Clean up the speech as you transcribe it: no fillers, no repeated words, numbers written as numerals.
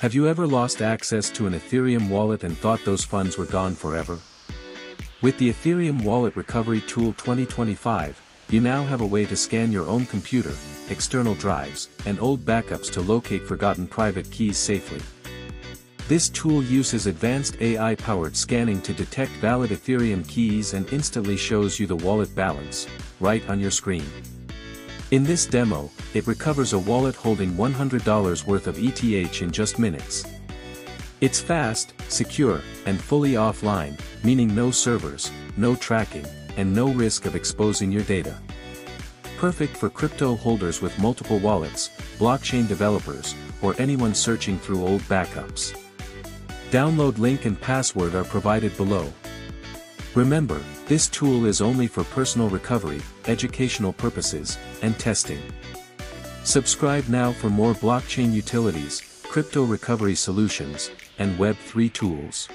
Have you ever lost access to an Ethereum wallet and thought those funds were gone forever? With the Ethereum Wallet Recovery Tool 2025, you now have a way to scan your own computer, external drives, and old backups to locate forgotten private keys safely. This tool uses advanced AI-powered scanning to detect valid Ethereum keys and instantly shows you the wallet balance, right on your screen. In this demo, it recovers a wallet holding $100 worth of ETH in just minutes. It's fast, secure, and fully offline, meaning no servers, no tracking, and no risk of exposing your data. Perfect for crypto holders with multiple wallets, blockchain developers, or anyone searching through old backups. Download link and password are provided below. Remember, this tool is only for personal recovery, educational purposes, and testing. Subscribe now for more blockchain utilities, crypto recovery solutions, and Web3 tools.